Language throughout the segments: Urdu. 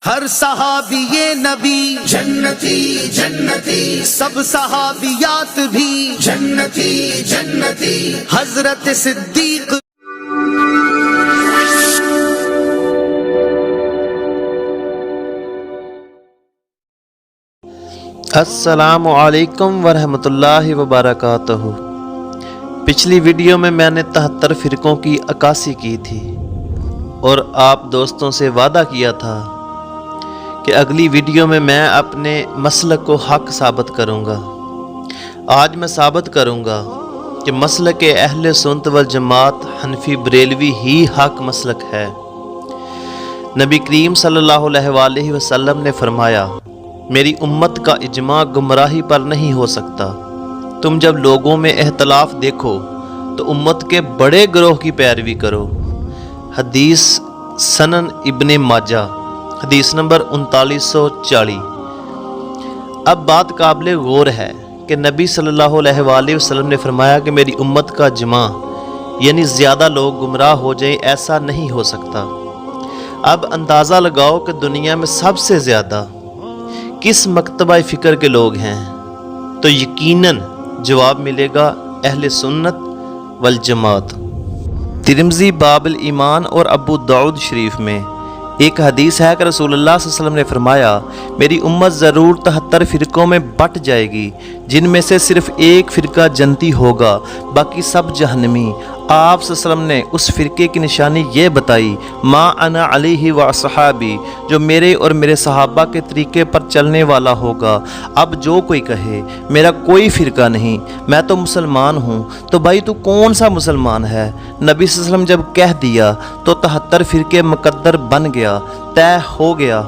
ہر صحابی نبی جنتی جنتی سب صحابیات بھی جنتی جنتی حضرت صدیق السلام علیکم ورحمۃ اللہ وبرکاتہ۔ پچھلی ویڈیو میں نے 73 فرقوں کی عکاسی کی تھی اور آپ دوستوں سے وعدہ کیا تھا کہ اگلی ویڈیو میں اپنے مسلک کو حق ثابت کروں گا۔ آج میں ثابت کروں گا کہ مسلک اہل سنت والجماعت حنفی بریلوی ہی حق مسلک ہے۔ نبی کریم صلی اللہ علیہ وآلہ وسلم نے فرمایا، میری امت کا اجماع گمراہی پر نہیں ہو سکتا۔ تم جب لوگوں میں اختلاف دیکھو تو امت کے بڑے گروہ کی پیروی کرو۔ حدیث سنن ابن ماجہ، حدیث نمبر 3940۔ اب بات قابل غور ہے کہ نبی صلی اللہ علیہ وآلہ وسلم نے فرمایا کہ میری امت کا اجماع یعنی زیادہ لوگ گمراہ ہو جائیں، ایسا نہیں ہو سکتا۔ اب اندازہ لگاؤ کہ دنیا میں سب سے زیادہ کس مکتبہ فکر کے لوگ ہیں، تو یقیناً جواب ملے گا اہل سنت والجماعت۔ ترمذی باب الایمان اور ابو داؤد شریف میں ایک حدیث ہے کہ رسول اللہ صلی اللہ علیہ وسلم نے فرمایا، میری امت ضرور 73 فرقوں میں بٹ جائے گی، جن میں سے صرف ایک فرقہ جنتی ہوگا، باقی سب جہنمی۔ آپ صلی اللہ علیہ وسلم نے اس فرقے کی نشانی یہ بتائی، ما انا علیہ و اصحابی، جو میرے اور میرے صحابہ کے طریقے پر چلنے والا ہوگا۔ اب جو کوئی کہے میرا کوئی فرقہ نہیں، میں تو مسلمان ہوں، تو بھائی تو کون سا مسلمان ہے؟ نبی صلی اللہ علیہ وسلم جب کہہ دیا تو 73 فرقے مقدر بن گیا، طے ہو گیا۔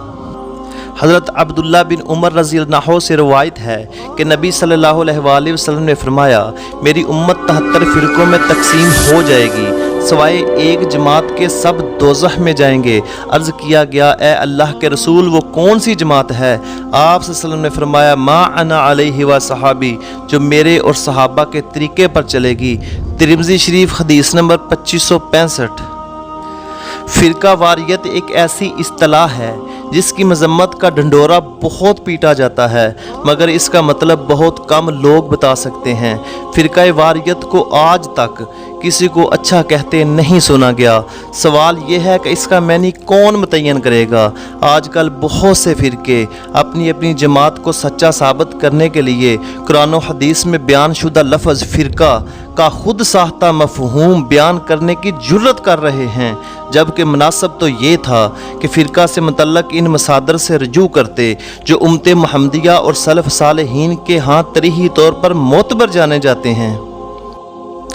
حضرت عبداللہ بن عمر رضی اللہ عنہ سے روایت ہے کہ نبی صلی اللہ علیہ وآلہ وسلم نے فرمایا، میری امت 73 فرقوں میں تقسیم ہو جائے گی، سوائے ایک جماعت کے سب دوزخ میں جائیں گے۔ عرض کیا گیا، اے اللہ کے رسول وہ کون سی جماعت ہے؟ آپ صلی اللہ علیہ وسلم نے فرمایا، ما انا علیہ و صحابی، جو میرے اور صحابہ کے طریقے پر چلے گی۔ ترمذی شریف حدیث نمبر 2565۔ فرقہ واریت ایک ایسی اصطلاح ہے جس کی مذمت کا ڈھنڈورا بہت پیٹا جاتا ہے، مگر اس کا مطلب بہت کم لوگ بتا سکتے ہیں۔ فرقہ واریت کو آج تک کسی کو اچھا کہتے نہیں سنا گیا۔ سوال یہ ہے کہ اس کا معنی کون متعین کرے گا؟ آج کل بہت سے فرقے اپنی اپنی جماعت کو سچا ثابت کرنے کے لیے قرآن و حدیث میں بیان شدہ لفظ فرقہ کا خود ساختہ مفہوم بیان کرنے کی جرت کر رہے ہیں، جبکہ مناسب تو یہ تھا کہ فرقہ سے متعلق ان مصادر سے رجوع کرتے جو امت محمدیہ اور سلف صالحین کے ہاں تاریخی طور پر معتبر جانے جاتے ہیں۔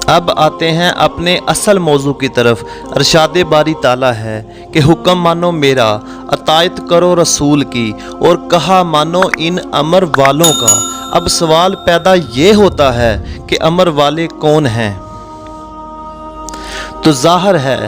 اب آتے ہیں اپنے اصل موضوع کی طرف۔ ارشاد باری تعالیٰ ہے کہ حکم مانو میرا، اطاعت کرو رسول کی، اور کہا مانو ان امر والوں کا۔ اب سوال پیدا یہ ہوتا ہے کہ امر والے کون ہیں؟ تو ظاہر ہے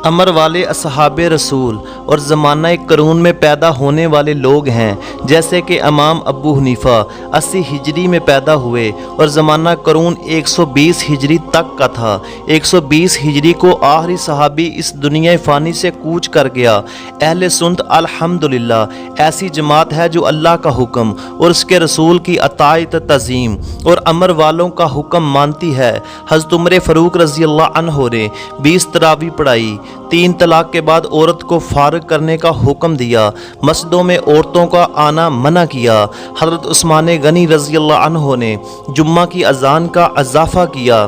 امر والے اصحاب رسول اور زمانہ قرون میں پیدا ہونے والے لوگ ہیں، جیسے کہ امام ابو حنیفہ 80 ہجری میں پیدا ہوئے اور زمانہ قرون 120 ہجری تک کا تھا۔ 120 ہجری کو آخری صحابی اس دنیا فانی سے کوچ کر گیا۔ اہل سنت الحمدللہ ایسی جماعت ہے جو اللہ کا حکم اور اس کے رسول کی اطاعت تعظیم اور امر والوں کا حکم مانتی ہے۔ حضرت عمر فاروق رضی اللہ عنہ نے 20 تراویح پڑھائی، 3 طلاق کے بعد عورت کو فارغ کرنے کا حکم دیا، مسجدوں میں عورتوں کا آنا منع کیا۔ حضرت عثمان غنی رضی اللہ عنہ نے جمعہ کی اذان کا اضافہ کیا۔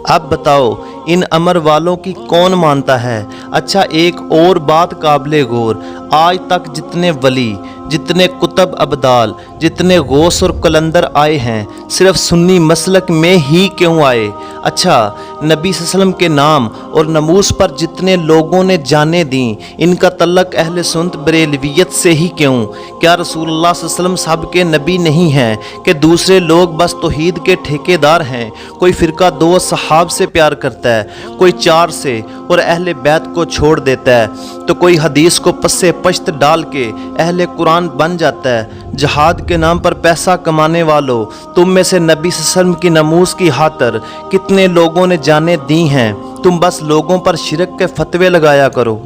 اب بتاؤ ان امر والوں کی کون مانتا ہے؟ اچھا ایک اور بات قابل غور، آج تک جتنے ولی، جتنے کتب ابدال، جتنے غوث اور قلندر آئے ہیں، صرف سنی مسلک میں ہی کیوں آئے؟ اچھا نبی صلی اللہ علیہ وسلم کے نام اور ناموس پر جتنے لوگوں نے جانیں دیں، ان کا تعلق اہل سنت بریلویت سے ہی کیوں؟ کیا رسول اللہ صلی اللہ علیہ وسلم سب کے نبی نہیں ہیں کہ دوسرے لوگ بس توحید کے ٹھیکیدار ہیں؟ کوئی فرقہ 2 صحاب سے پیار کرتا ہے، کوئی 4 سے اور اہل بیت کو چھوڑ دیتا ہے، تو کوئی حدیث کو پسے پشت ڈال کے اہل قرآن بن جاتا ہے۔ جہاد کے نام پر پیسہ کمانے والوں، تم میں سے نبی صلی اللہ علیہ وسلم کی ناموس کی خاطر کتنے لوگوں نے جانیں دی ہیں؟ تم بس لوگوں پر شرک کے فتوے لگایا کرو۔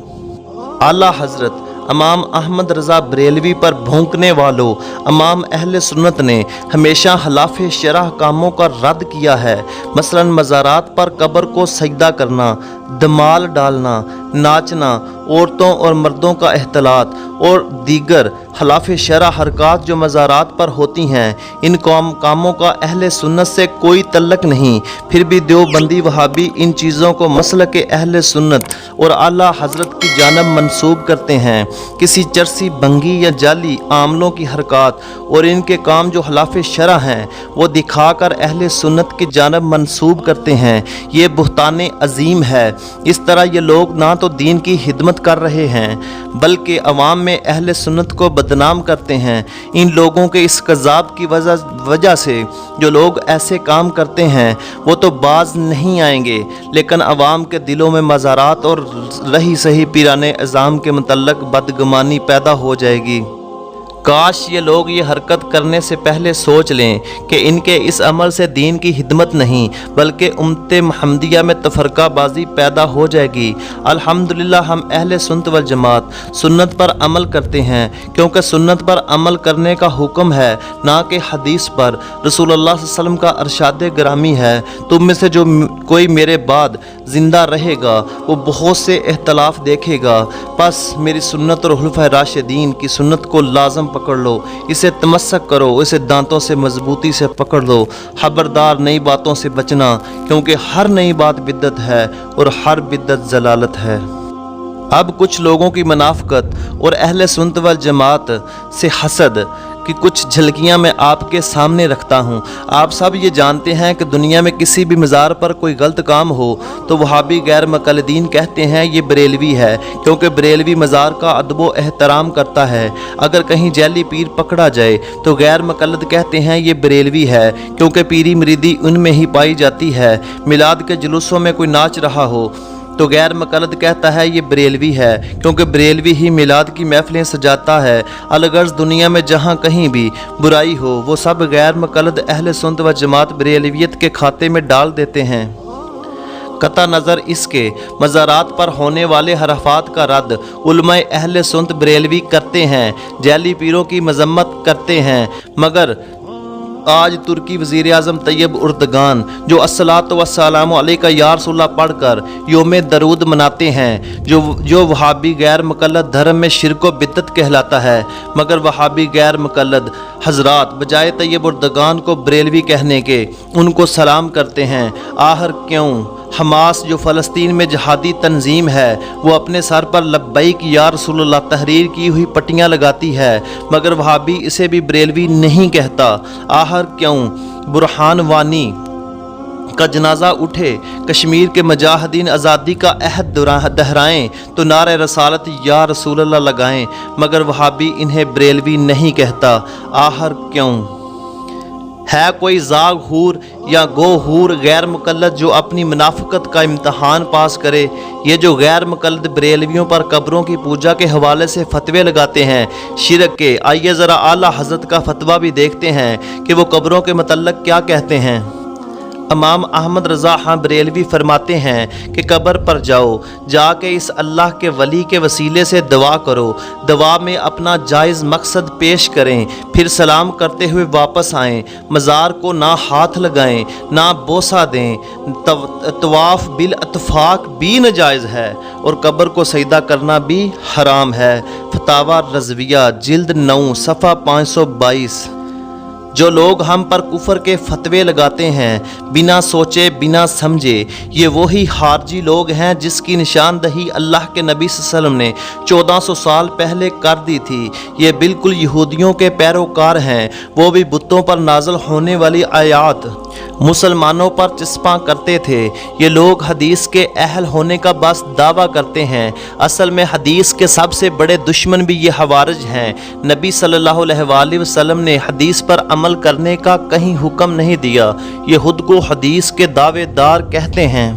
اعلیٰ حضرت امام احمد رضا بریلوی پر بھونکنے والوں امام اہل سنت نے ہمیشہ خلاف شرع کاموں کا رد کیا ہے، مثلا مزارات پر قبر کو سجدہ کرنا، دمال ڈالنا، ناچنا، عورتوں اور مردوں کا اختلاط اور دیگر خلاف شرع حرکات جو مزارات پر ہوتی ہیں، ان کاموں کا اہل سنت سے کوئی تعلق نہیں۔ پھر بھی دیوبندی وہابی ان چیزوں کو مسلک اہل سنت اور اعلیٰ حضرت کی جانب منسوب کرتے ہیں۔ کسی چرسی، بنگی یا جعلی عاملوں کی حرکات اور ان کے کام جو خلاف شرع ہیں وہ دکھا کر اہل سنت کی جانب منسوب کرتے ہیں، یہ بہتان عظیم ہے۔ اس طرح یہ لوگ نہ تو دین کی خدمت کر رہے ہیں بلکہ عوام میں اہل سنت کو بدنام کرتے ہیں۔ ان لوگوں کے اس کذاب کی وجہ سے جو لوگ ایسے کام کرتے ہیں وہ تو باز نہیں آئیں گے، لیکن عوام کے دلوں میں مزارات اور رہی سہی پیران اعظام کے متعلق بدگمانی پیدا ہو جائے گی۔ کاش یہ لوگ یہ حرکت کرنے سے پہلے سوچ لیں کہ ان کے اس عمل سے دین کی خدمت نہیں بلکہ امت محمدیہ میں تفرقہ بازی پیدا ہو جائے گی۔ الحمدللہ ہم اہل سنت والجماعت سنت پر عمل کرتے ہیں، کیونکہ سنت پر عمل کرنے کا حکم ہے نہ کہ حدیث پر۔ رسول اللہ صلی اللہ علیہ وسلم کا ارشاد گرامی ہے، تم میں سے جو کوئی میرے بعد زندہ رہے گا وہ بہت سے اختلاف دیکھے گا، پس میری سنت اور خلفائے راشدین کی سنت کو لازم پکڑ لو، اسے تمسک کرو، اسے دانتوں سے مضبوطی سے پکڑ لو۔ خبردار نئی باتوں سے بچنا، کیونکہ ہر نئی بات بدعت ہے اور ہر بدعت ضلالت ہے۔ اب کچھ لوگوں کی منافقت اور اہل سنت والجماعت سے حسد کی کچھ جھلکیاں میں آپ کے سامنے رکھتا ہوں۔ آپ سب یہ جانتے ہیں کہ دنیا میں کسی بھی مزار پر کوئی غلط کام ہو تو وہابی غیر مقلدین کہتے ہیں یہ بریلوی ہے، کیونکہ بریلوی مزار کا ادب و احترام کرتا ہے۔ اگر کہیں جعلی پیر پکڑا جائے تو غیر مقلد کہتے ہیں یہ بریلوی ہے، کیونکہ پیری مریدی ان میں ہی پائی جاتی ہے۔ میلاد کے جلوسوں میں کوئی ناچ رہا ہو تو غیر مقلد کہتا ہے یہ بریلوی ہے، کیونکہ بریلوی ہی میلاد کی محفلیں سجاتا ہے۔ الغرض دنیا میں جہاں کہیں بھی برائی ہو وہ سب غیر مقلد اہل سنت و جماعت بریلویت کے کھاتے میں ڈال دیتے ہیں۔ قطع نظر اس کے مزارات پر ہونے والے حرفات کا رد علماء اہل سنت بریلوی کرتے ہیں، جعلی پیروں کی مذمت کرتے ہیں، مگر آج ترکی وزیر اعظم طیب اردگان جو الصلاۃ والسلام علیک یا رسول اللہ پڑھ کر یوم درود مناتے ہیں، جو وہابی غیر مقلد دھرم میں شرک و بدعت کہلاتا ہے، مگر وہابی غیر مقلد حضرات بجائے طیب اردگان کو بریلوی کہنے کے ان کو سلام کرتے ہیں۔ آخر کیوں حماس جو فلسطین میں جہادی تنظیم ہے وہ اپنے سر پر لبیک یا رسول اللہ تحریر کی ہوئی پٹیاں لگاتی ہے، مگر وہابی اسے بھی بریلوی نہیں کہتا؟ آخر کیوں برہان وانی کا جنازہ اٹھے، کشمیر کے مجاہدین آزادی کا عہد دہرائیں تو نعرہ رسالت یا رسول اللہ لگائیں، مگر وہابی انہیں بریلوی نہیں کہتا؟ آخر کیوں؟ ہے کوئی زاغ ہور یا گو ہور غیر مقلد جو اپنی منافقت کا امتحان پاس کرے؟ یہ جو غیر مقلد بریلویوں پر قبروں کی پوجا کے حوالے سے فتوے لگاتے ہیں شرک کے، آئیے ذرا اعلیٰ حضرت کا فتویٰ بھی دیکھتے ہیں کہ وہ قبروں کے متعلق کیا کہتے ہیں۔ امام احمد رضا خان بریلوی فرماتے ہیں کہ قبر پر جاؤ، جا کے اس اللہ کے ولی کے وسیلے سے دعا کرو، دعا میں اپنا جائز مقصد پیش کریں، پھر سلام کرتے ہوئے واپس آئیں، مزار کو نہ ہاتھ لگائیں نہ بوسہ دیں، طواف بالاتفاق بھی ناجائز ہے اور قبر کو سجدہ کرنا بھی حرام ہے۔ فتاوی رضویہ جلد 9 صفحہ 522۔ جو لوگ ہم پر کفر کے فتوے لگاتے ہیں بنا سوچے بنا سمجھے، یہ وہی خارجی لوگ ہیں جس کی نشاندہی اللہ کے نبی صلی اللہ علیہ وسلم نے 1400 سال پہلے کر دی تھی۔ یہ بالکل یہودیوں کے پیروکار ہیں، وہ بھی بتوں پر نازل ہونے والی آیات مسلمانوں پر چسپاں کرتے تھے۔ یہ لوگ حدیث کے اہل ہونے کا بس دعویٰ کرتے ہیں، اصل میں حدیث کے سب سے بڑے دشمن بھی یہ خوارج ہیں۔ نبی صلی اللہ علیہ وآلہ وسلم نے حدیث پر عمل کرنے کا کہیں حکم نہیں دیا، یہ خود کو حدیث کے دعوے دار کہتے ہیں۔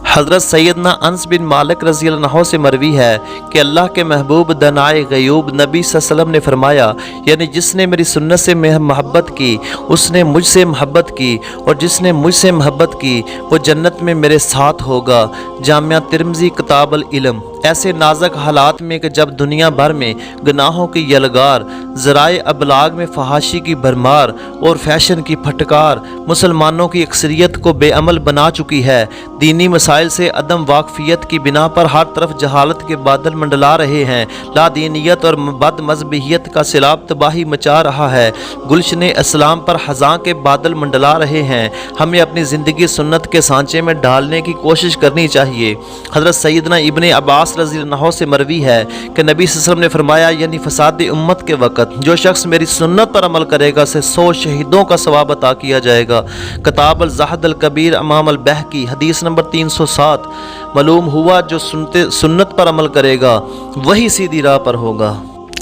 حضرت سیدنا انس بن مالک رضی اللہ عنہ سے مروی ہے کہ اللہ کے محبوب دنائے غیوب نبی صلی اللہ علیہ وسلم نے فرمایا، یعنی جس نے میری سنت سے محبت کی اس نے مجھ سے محبت کی، اور جس نے مجھ سے محبت کی وہ جنت میں میرے ساتھ ہوگا۔ جامعہ ترمذی کتاب العلم ایسے نازک حالات میں کہ جب دنیا بھر میں گناہوں کی یلغار، ذرائع ابلاغ میں فحاشی کی بھرمار اور فیشن کی پھٹکار مسلمانوں کی اکثریت کو بے عمل بنا چکی ہے، دینی مسائل سے عدم واقفیت کی بنا پر ہر طرف جہالت کے بادل منڈلا رہے ہیں، لا دینیت اور بد مذہبیت کا سیلاب تباہی مچا رہا ہے، گلشن اسلام پر خزاں کے بادل منڈلا رہے ہیں، ہمیں اپنی زندگی سنت کے سانچے میں ڈالنے کی کوشش کرنی چاہیے۔ حضرت سیدنا ابن عباس رضی اللہ عنہ سے مروی ہے کہ نبی صلی اللہ علیہ وسلم نے فرمایا، یعنی فساد امت کے وقت جو شخص میری سنت پر عمل کرے گا اسے 100 شہیدوں کا ثواب عطا کیا جائے گا۔ کتاب الزہد الکبیر امام البہقی حدیث نمبر 307۔ معلوم ہوا جو سنت پر عمل کرے گا وہی سیدھی راہ پر ہوگا۔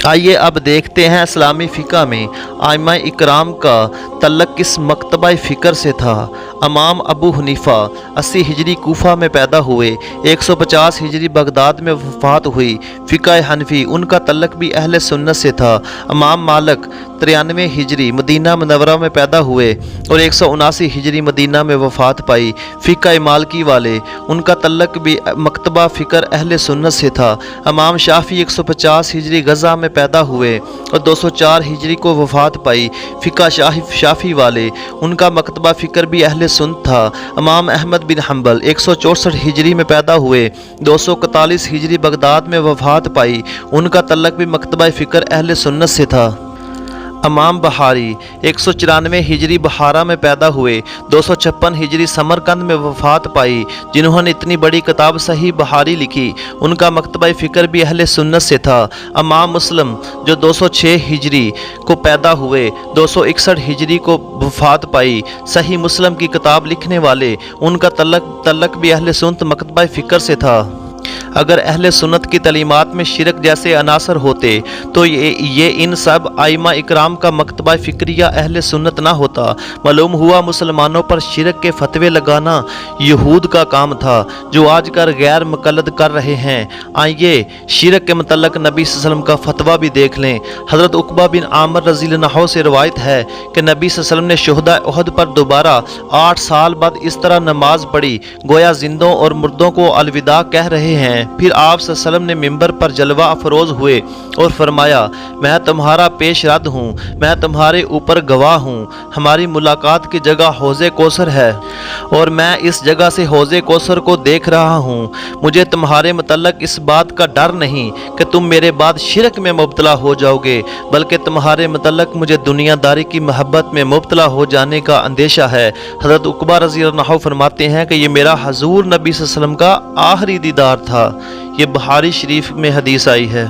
آئیے اب دیکھتے ہیں اسلامی فقہ میں ائمہ اکرام کا تعلق کس مکتبہ فکر سے تھا۔ امام ابو حنیفہ 80 ہجری کوفہ میں پیدا ہوئے، 150 ہجری بغداد میں وفات ہوئی۔ فقہ حنفی ان کا تعلق بھی اہل سنت سے تھا۔ امام مالک 93 ہجری مدینہ منورہ میں پیدا ہوئے اور 179 ہجری مدینہ میں وفات پائی۔ فقہ مالکی والے ان کا تعلق بھی مکتبہ فکر اہل سنت سے تھا۔ امام شافعی 150 ہجری غزہ میں پیدا ہوئے اور 204 ہجری کو وفات پائی۔ فقہ شافعی والے ان کا مکتبہ فکر بھی اہل سنت تھا۔ امام احمد بن حنبل 164 ہجری میں پیدا ہوئے، 241 ہجری بغداد میں وفات پائی۔ ان کا تعلق بھی مکتبہ فکر اہل سنت سے تھا۔ امام بخاری 194 ہجری بخارا میں پیدا ہوئے، 256 ہجری سمرقند میں وفات پائی۔ جنہوں نے اتنی بڑی کتاب صحیح بخاری لکھی ان کا مکتبہ فکر بھی اہل سنت سے تھا۔ امام مسلم جو 206 ہجری کو پیدا ہوئے، 261 ہجری کو وفات پائی، صحیح مسلم کی کتاب لکھنے والے ان کا تعلق بھی اہل سنت مکتبہ فکر سے تھا۔ اگر اہل سنت کی تعلیمات میں شرک جیسے عناصر ہوتے تو یہ ان سب ائمہ اکرام کا مکتبہ فکریہ اہل سنت نہ ہوتا۔ معلوم ہوا مسلمانوں پر شرک کے فتوے لگانا یہود کا کام تھا جو آج کل غیر مقلد کر رہے ہیں۔ آئیے شرک کے متعلق نبی صلی اللہ علیہ وسلم کا فتویٰ بھی دیکھ لیں۔ حضرت عقبہ بن عامر رضی اللہ عنہ سے روایت ہے کہ نبی صلی اللہ علیہ وسلم نے شہداء احد پر دوبارہ 8 سال بعد اس طرح نماز پڑھی گویا زندوں اور مردوں کو الوداع کہہ رہے ہیں۔ پھر آپ صلی اللہ علیہ وسلم نے ممبر پر جلوہ افروز ہوئے اور فرمایا، میں تمہارا پیش رد ہوں، میں تمہارے اوپر گواہ ہوں، ہماری ملاقات کی جگہ حوض کوثر ہے اور میں اس جگہ سے حوض کوثر کو دیکھ رہا ہوں۔ مجھے تمہارے متعلق اس بات کا ڈر نہیں کہ تم میرے بعد شرک میں مبتلا ہو جاؤ گے، بلکہ تمہارے متعلق مجھے دنیا داری کی محبت میں مبتلا ہو جانے کا اندیشہ ہے۔ حضرت عقبہ رضی اللہ عنہ فرماتے ہیں کہ یہ میرا حضور نبی صلی اللہ علیہ وسلم کا آخری دیدار تھا۔ یہ بخاری شریف میں حدیث آئی ہے۔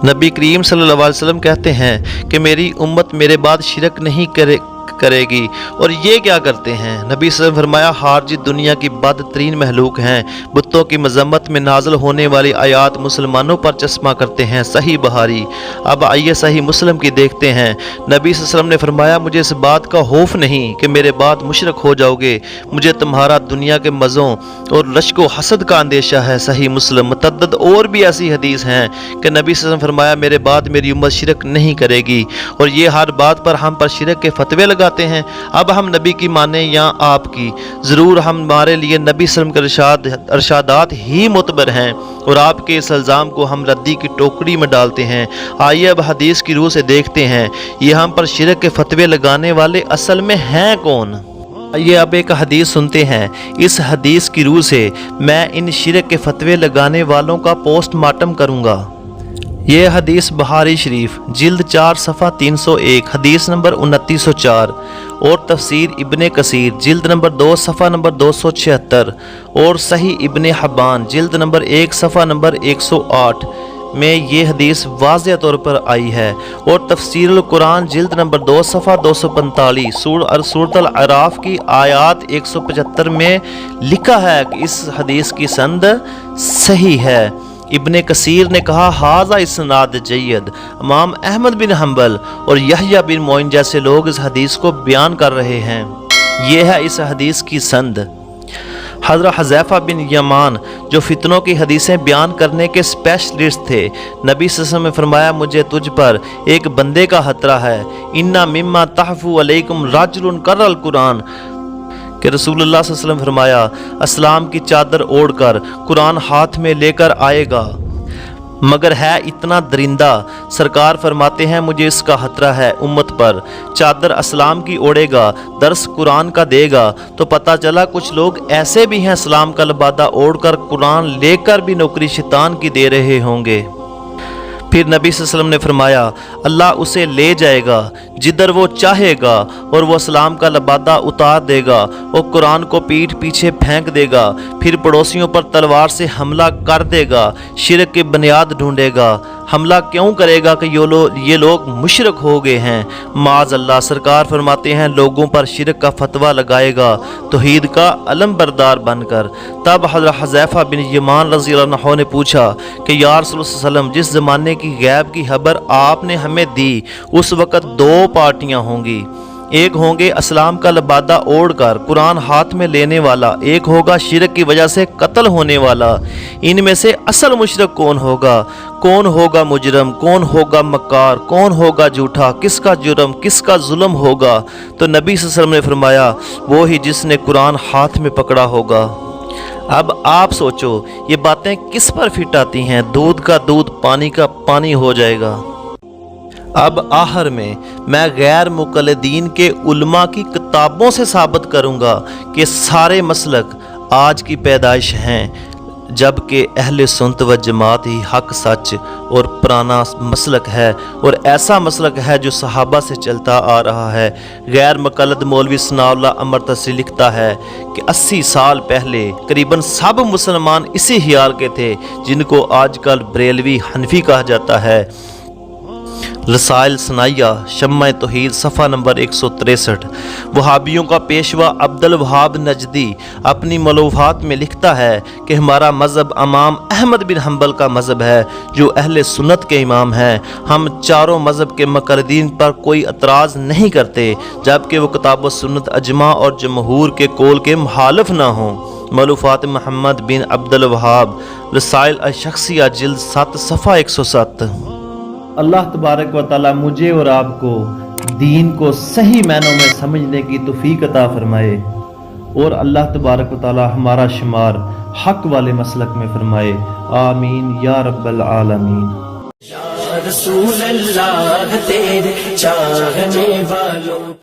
نبی کریم صلی اللہ علیہ وسلم کہتے ہیں کہ میری امت میرے بعد شرک نہیں کرے گی، اور یہ کیا کرتے ہیں؟ نبی صلی اللہ علیہ وسلم فرمایا، خارجی دنیا کی بدترین مخلوق ہیں، بتوں کی مذمت میں نازل ہونے والی آیات مسلمانوں پر چشمہ کرتے ہیں۔ صحیح بخاری۔ اب آئیے صحیح مسلم کی دیکھتے ہیں۔ نبی صلی اللہ علیہ وسلم نے فرمایا، مجھے اس بات کا خوف نہیں کہ میرے بعد مشرک ہو جاؤ گے، مجھے تمہارا دنیا کے مزوں اور رشک و حسد کا اندیشہ ہے۔ صحیح مسلم۔ متعدد اور بھی ایسی حدیث ہیں کہ نبی صلی اللہ علیہ وسلم فرمایا، میرے بعد میری امت شرک نہیں کرے گی، اور یہ ہر بات پر ہم پر شرک کے فتوے لگاتے ہیں۔ اب ہم نبی کی مانیں یا آپ کی، ضرور ہمارے لیے نبی صلی اللہ علیہ وسلم کے ارشادات ہی معتبر ہیں، اور آپ کے اس الزام کو ہم ردی کی ٹوکری میں ڈالتے ہیں۔ آئیے اب حدیث کی روح سے دیکھتے ہیں یہ ہم پر شرک کے فتوے لگانے والے اصل میں ہیں کون۔ یہ اب ایک حدیث سنتے ہیں۔ اس حدیث کی روح سے میں ان شرک کے فتوے لگانے والوں کا پوسٹ مارٹم کروں گا۔ یہ حدیث بخاری شریف جلد 4 صفحہ 301 حدیث نمبر 2904 اور تفسیر ابن کثیر جلد نمبر 2 صفحہ نمبر 276 اور صحیح ابن حبان جلد نمبر 1 صفحہ نمبر 108 میں یہ حدیث واضح طور پر آئی ہے، اور تفسیر القرآن جلد نمبر 2 صفحہ 245 سورۃ الاعراف کی آیات 175 میں لکھا ہے کہ اس حدیث کی سند صحیح ہے۔ ابن کثیر نے کہا، ھذا اسناد جید۔ امام احمد بن حنبل اور یحییٰ بن معین جیسے لوگ اس حدیث کو بیان کر رہے ہیں۔ یہ ہے اس حدیث کی سند۔ حضرت حذیفہ بن یمان جو فتنوں کی حدیثیں بیان کرنے کے اسپیشلسٹ تھے، نبی صلی اللہ علیہ وسلم نے فرمایا، مجھے تجھ پر ایک بندے کا خطرہ ہے۔ انا مما تحفو علیکم رجل قرأ القرآن، کہ رسول اللہ صلی اللہ علیہ وسلم فرمایا اسلام کی چادر اوڑھ کر قرآن ہاتھ میں لے کر آئے گا مگر ہے اتنا درندہ، سرکار فرماتے ہیں مجھے اس کا خطرہ ہے امت پر، چادر اسلام کی اوڑھے گا، درس قرآن کا دے گا تو پتہ چلا کچھ لوگ ایسے بھی ہیں اسلام کا لبادہ اوڑھ کر قرآن لے کر بھی نوکری شیطان کی دے رہے ہوں گے۔ پھر نبی صلی اللہ علیہ وسلم نے فرمایا اللہ اسے لے جائے گا جدھر وہ چاہے گا اور وہ اسلام کا لبادہ اتار دے گا، وہ قرآن کو پیٹھ پیچھے پھینک دے گا، پھر پڑوسیوں پر تلوار سے حملہ کر دے گا، شرک کی بنیاد ڈھونڈے گا۔ حملہ کیوں کرے گا کہ یہ لوگ مشرک ہو گئے ہیں، معاذ اللہ۔ سرکار فرماتے ہیں لوگوں پر شرک کا فتویٰ لگائے گا توحید کا علم بردار بن کر۔ تب حضرت حذیفہ بن یمان رضی اللہ عنہ نے پوچھا کہ یا رسول اللہ صلی اللہ علیہ وسلم جس زمانے کی غیب کی خبر آپ نے ہمیں دی اس وقت دو پارٹیاں ہوں گی، ایک ہوں گے اسلام کا لبادہ اوڑھ کر قرآن ہاتھ میں لینے والا، ایک ہوگا شرک کی وجہ سے قتل ہونے والا۔ ان میں سے اصل مشرک کون ہوگا؟ کون ہوگا مجرم؟ کون ہوگا مکار؟ کون ہوگا جھوٹا؟ کس کا جرم کس کا ظلم ہوگا؟ تو نبی صلی اللہ علیہ وسلم نے فرمایا وہی جس نے قرآن ہاتھ میں پکڑا ہوگا۔ اب آپ سوچو یہ باتیں کس پر فٹ آتی ہیں؟ دودھ کا دودھ پانی کا پانی ہو جائے گا۔ اب آخر میں غیر مقلدین کے علماء کی کتابوں سے ثابت کروں گا کہ سارے مسلک آج کی پیدائش ہیں، جبکہ اہل سنت و جماعت ہی حق سچ اور پرانا مسلک ہے اور ایسا مسلک ہے جو صحابہ سے چلتا آ رہا ہے۔ غیر مقلد مولوی ثناء اللہ امرتسری لکھتا ہے کہ 80 سال پہلے قریباً سب مسلمان اسی خیال کے تھے جن کو آج کل بریلوی حنفی کہا جاتا ہے۔ رسائل ثنائیہ شمع توحید صفحہ نمبر 163۔ وہابیوں کا پیشوا عبد الوہاب نجدی اپنی ملوحات میں لکھتا ہے کہ ہمارا مذہب امام احمد بن حنبل کا مذہب ہے جو اہل سنت کے امام ہیں۔ ہم چاروں مذہب کے مقلدین پر کوئی اعتراض نہیں کرتے جبکہ وہ کتاب و سنت اجماع اور جمہور کے قول کے مخالف نہ ہوں۔ ملوحات محمد بن عبد الوہاب، رسائل الشخصیہ جلد 7 صفحہ 107۔ اللہ تبارک و تعالی مجھے اور آپ کو دین کو صحیح معنوں میں سمجھنے کی توفیق عطا فرمائے اور اللہ تبارک و تعالی ہمارا شمار حق والے مسلک میں فرمائے، آمین یا رب العالمین۔ یا رسول اللہ تیرے چاہنے والوں